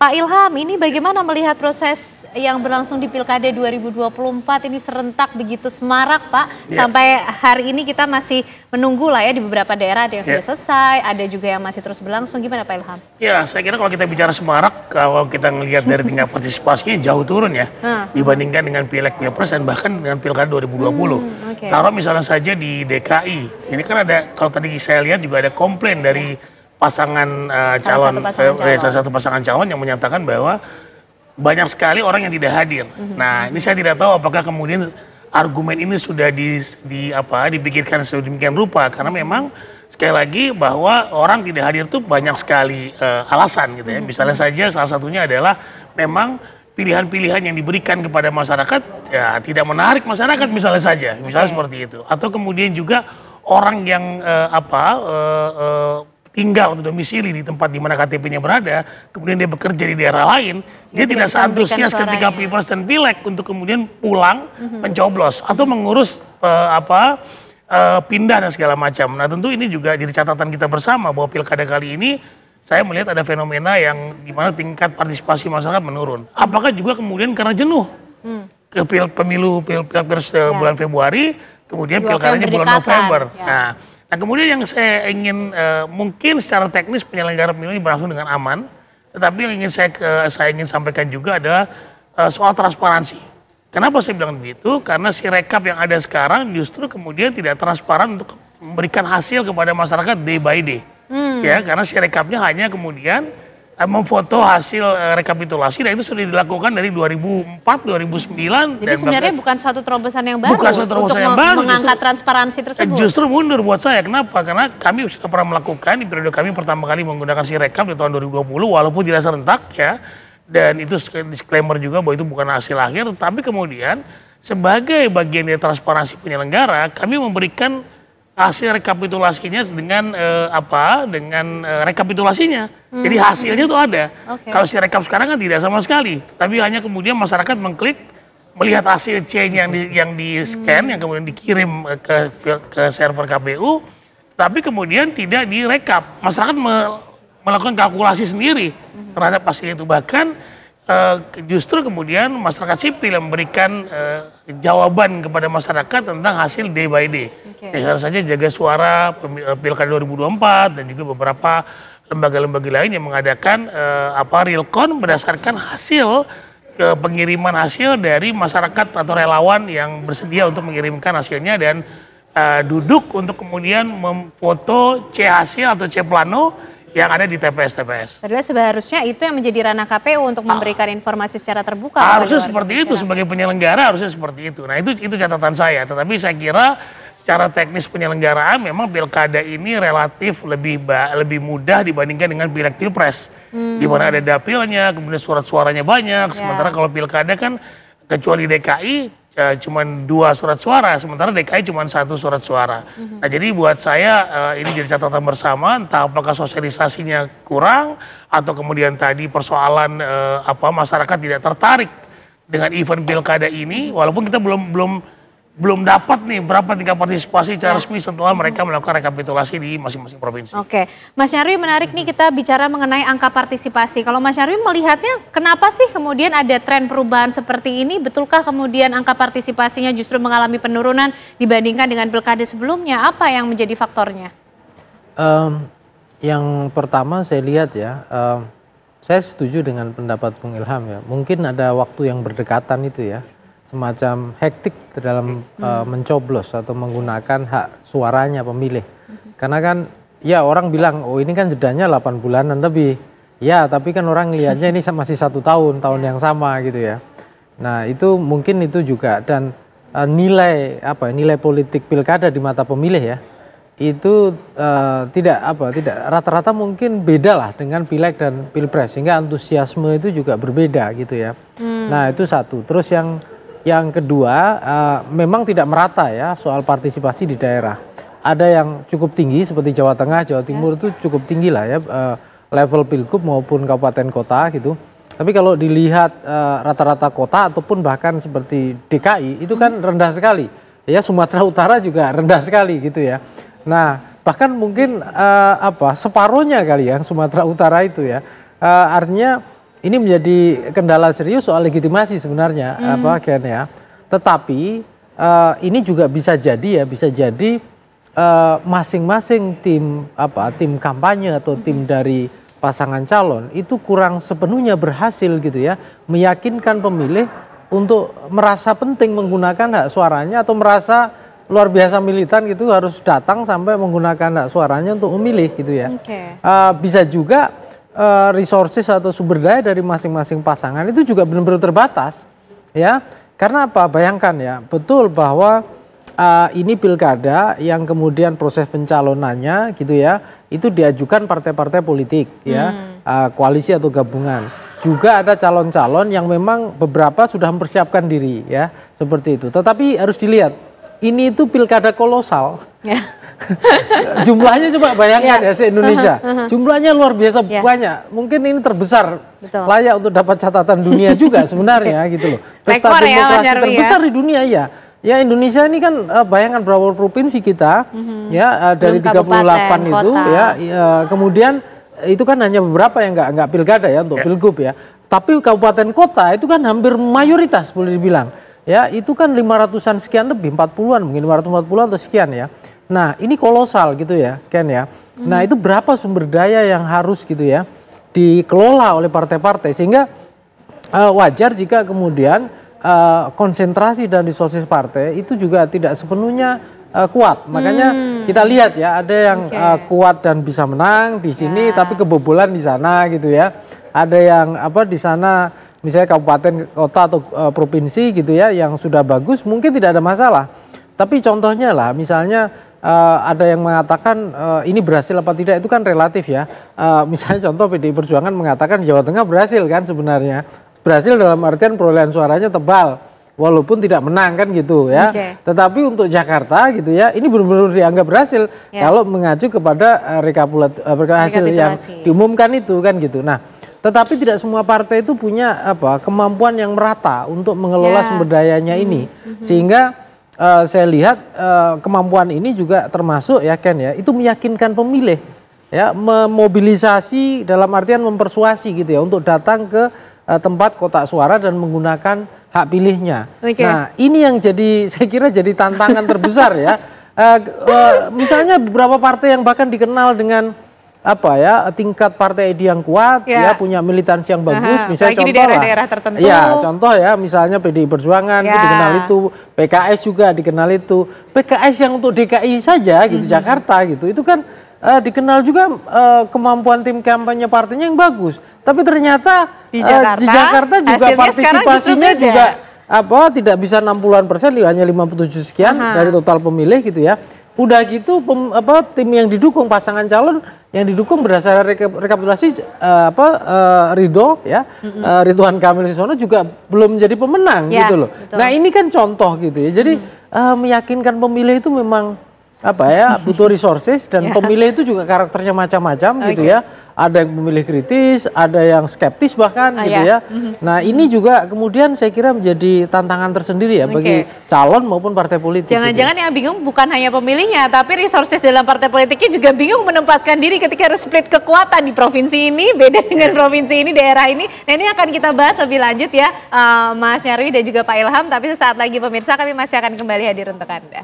Pak Ilham, ini bagaimana melihat proses yang berlangsung di Pilkada 2024 ini serentak begitu semarak Pak? Sampai hari ini kita masih menunggu lah ya di beberapa daerah, ada yang sudah selesai, ada juga yang masih terus berlangsung. Gimana Pak Ilham? Ya, saya kira kalau kita bicara semarak, kalau kita melihat dari tingkat partisipasinya jauh turun ya, dibandingkan dengan Pileg Pilpres dan bahkan dengan Pilkada 2020. Kalau misalnya saja di DKI, ini kan ada, kalau tadi saya lihat juga ada komplain dari pasangan calon, salah satu pasangan calon yang menyatakan bahwa banyak sekali orang yang tidak hadir. Nah, ini saya tidak tahu apakah kemudian argumen ini sudah dipikirkan sedemikian rupa, karena memang sekali lagi bahwa orang tidak hadir itu banyak sekali alasan gitu ya. Misalnya saja salah satunya adalah memang pilihan-pilihan yang diberikan kepada masyarakat ya tidak menarik masyarakat misalnya saja, misalnya seperti itu. Atau kemudian juga orang yang tinggal atau domisili di tempat di mana KTP-nya berada, kemudian dia bekerja di daerah lain, dia tidak seantusias ketika Pilpres dan Pileg untuk kemudian pulang mencoblos atau mengurus pindah dan segala macam. Nah, tentu ini juga jadi catatan kita bersama bahwa Pilkada kali ini saya melihat ada fenomena yang di mana tingkat partisipasi masyarakat menurun. Apakah juga kemudian karena jenuh ke pemilu Pilpres bulan Februari, kemudian pilkadanya bulan November. Nah, kemudian yang saya ingin mungkin secara teknis penyelenggara pemilu ini berlangsung dengan aman, tetapi yang ingin saya ingin sampaikan juga adalah soal transparansi. Kenapa saya bilang begitu? Karena si rekap yang ada sekarang justru kemudian tidak transparan untuk memberikan hasil kepada masyarakat day by day. Ya, karena si rekapnya hanya kemudian memfoto hasil rekapitulasi, dan itu sudah dilakukan dari 2004, 2009. Jadi sebenarnya bukan suatu terobosan yang baru untuk mengangkat transparansi tersebut. Justru mundur buat saya. Kenapa? Karena kami sudah pernah melakukan di periode kami pertama kali menggunakan si rekap di tahun 2020, walaupun tidak serentak ya. Dan itu disclaimer juga bahwa itu bukan hasil akhir, tapi kemudian sebagai bagian dari transparansi penyelenggara, kami memberikan hasil rekapitulasinya dengan rekapitulasinya. Jadi hasilnya itu ada. Kalau si rekap sekarang kan tidak sama sekali, tapi hanya kemudian masyarakat mengklik melihat hasil C-nya yang di scan, yang kemudian dikirim ke server KPU, tapi kemudian tidak direkap. Masyarakat melakukan kalkulasi sendiri terhadap hasil itu. Bahkan justru kemudian masyarakat sipil yang memberikan jawaban kepada masyarakat tentang hasil day by day. Misalnya saja Jaga Suara Pilkada 2024 dan juga beberapa lembaga-lembaga lain yang mengadakan realcon berdasarkan hasil pengiriman hasil dari masyarakat atau relawan yang bersedia untuk mengirimkan hasilnya dan duduk untuk kemudian memfoto C hasil atau C plano yang ada di TPS-TPS. Padahal seharusnya itu yang menjadi ranah KPU untuk memberikan informasi secara terbuka. Harusnya seperti itu, sebagai penyelenggara harusnya seperti itu. Nah, itu catatan saya. Tetapi saya kira secara teknis penyelenggaraan memang pilkada ini relatif lebih mudah dibandingkan dengan Pileg Pilpres. Di mana ada dapilnya, kemudian surat suaranya banyak. Sementara kalau pilkada kan kecuali DKI cuma 2 surat suara, sementara DKI cuma 1 surat suara. Nah, jadi buat saya ini jadi catatan bersama, entah apakah sosialisasinya kurang atau kemudian tadi persoalan masyarakat tidak tertarik dengan event pilkada ini, walaupun kita belum dapat nih berapa tingkat partisipasi secara resmi setelah mereka melakukan rekapitulasi di masing-masing provinsi. Oke, Mas Nyarwi, menarik nih kita bicara mengenai angka partisipasi. Kalau Mas Nyarwi melihatnya kenapa sih kemudian ada tren perubahan seperti ini? Betulkah kemudian angka partisipasinya justru mengalami penurunan dibandingkan dengan pilkada sebelumnya? Apa yang menjadi faktornya? Yang pertama saya lihat ya, saya setuju dengan pendapat Bung Ilham ya. Mungkin ada waktu yang berdekatan itu ya. Semacam hektik dalam mencoblos atau menggunakan hak suaranya pemilih. Karena kan ya orang bilang, oh ini kan jedanya 8 bulanan lebih. Ya tapi kan orang lihatnya ini masih 1 tahun yang sama gitu ya. Nah itu mungkin itu juga, dan nilai politik pilkada di mata pemilih ya, itu tidak rata-rata mungkin beda lah dengan Pileg dan Pilpres, sehingga antusiasme itu juga berbeda gitu ya. Nah itu satu. Terus yang kedua, memang tidak merata ya soal partisipasi di daerah. Ada yang cukup tinggi seperti Jawa Tengah, Jawa Timur itu cukup tinggi lah ya, level pilgub maupun kabupaten kota gitu. Tapi kalau dilihat rata-rata kota ataupun bahkan seperti DKI itu kan rendah sekali. Ya Sumatera Utara juga rendah sekali gitu ya. Nah bahkan mungkin separuhnya kali ya Sumatera Utara itu ya. Artinya ini menjadi kendala serius soal legitimasi sebenarnya, Ken ya. Tetapi ini juga bisa jadi masing-masing tim kampanye atau tim dari pasangan calon itu kurang sepenuhnya berhasil gitu ya, meyakinkan pemilih untuk merasa penting menggunakan hak suaranya atau merasa luar biasa militan gitu harus datang sampai menggunakan hak suaranya untuk memilih gitu ya. Bisa juga resources atau sumber daya dari masing-masing pasangan itu juga benar-benar terbatas ya. Karena apa? Bayangkan ya, betul bahwa ini pilkada yang kemudian proses pencalonannya gitu ya, itu diajukan partai-partai politik ya, koalisi atau gabungan. Juga ada calon-calon yang memang beberapa sudah mempersiapkan diri ya, seperti itu. Tetapi harus dilihat, ini itu pilkada kolosal. Jumlahnya coba bayangkan ya se-Indonesia. Jumlahnya luar biasa banyak. Mungkin ini terbesar. Layak untuk dapat catatan dunia juga sebenarnya gitu loh. Pesta demokrasi terbesar di dunia ya. Ya Indonesia ini kan bayangkan berapa provinsi kita ya dari 38 itu ya, kemudian itu kan hanya beberapa yang nggak pilkada ya untuk pilgub ya. Tapi kabupaten kota itu kan hampir mayoritas boleh dibilang. Ya itu kan 500-an sekian lebih, 40-an mungkin 540-an atau sekian ya. Nah ini kolosal gitu ya Ken ya. Nah itu berapa sumber daya yang harus gitu ya dikelola oleh partai-partai sehingga wajar jika kemudian konsentrasi dan resources partai itu juga tidak sepenuhnya kuat. Makanya kita lihat ya ada yang kuat dan bisa menang di sini tapi kebobolan di sana gitu ya. Ada yang di sana misalnya kabupaten, kota atau provinsi gitu ya yang sudah bagus mungkin tidak ada masalah. Tapi contohnya lah misalnya ada yang mengatakan ini berhasil apa tidak itu kan relatif ya. Misalnya contoh PDI Perjuangan mengatakan Jawa Tengah berhasil kan sebenarnya. Berhasil dalam artian perolehan suaranya tebal walaupun tidak menang kan gitu ya. Tetapi untuk Jakarta gitu ya ini benar-benar dianggap berhasil kalau mengacu kepada hasil yang diumumkan itu kan gitu. Nah, tetapi tidak semua partai itu punya kemampuan yang merata untuk mengelola sumber dayanya ini. Sehingga saya lihat kemampuan ini juga termasuk ya Ken ya itu meyakinkan pemilih ya, memobilisasi dalam artian mempersuasi gitu ya untuk datang ke tempat kotak suara dan menggunakan hak pilihnya. Nah ini yang saya kira jadi tantangan terbesar ya. Misalnya beberapa partai yang bahkan dikenal dengan tingkat partai ID yang kuat ya punya militansi yang bagus, misalnya contoh daerah-daerah tertentu. Ya contoh ya misalnya PDI Perjuangan itu dikenal itu, PKS juga dikenal itu, PKS yang untuk DKI saja gitu Jakarta gitu itu kan dikenal juga kemampuan tim kampanye partainya yang bagus. Tapi ternyata di Jakarta juga partisipasinya juga tidak bisa 60-an%, hanya 57 sekian dari total pemilih gitu ya. Udah gitu tim yang didukung pasangan calon yang didukung berdasarkan rekapitulasi Ridho ya, Ridwan Kamil Sisono juga belum menjadi pemenang gitu loh. Nah ini kan contoh gitu ya. Jadi meyakinkan pemilih itu memang butuh resources dan pemilih itu juga karakternya macam-macam gitu ya. Ada yang pemilih kritis, ada yang skeptis bahkan gitu ya. Nah ini juga kemudian saya kira menjadi tantangan tersendiri ya bagi calon maupun partai politik. Jangan-jangan yang bingung bukan hanya pemilihnya, tapi resources dalam partai politiknya juga bingung menempatkan diri ketika harus split kekuatan di provinsi ini beda dengan provinsi ini, daerah ini. Nah ini akan kita bahas lebih lanjut ya Mas Nyarwi dan juga Pak Ilham. Tapi sesaat lagi pemirsa kami masih akan kembali hadir untuk Anda.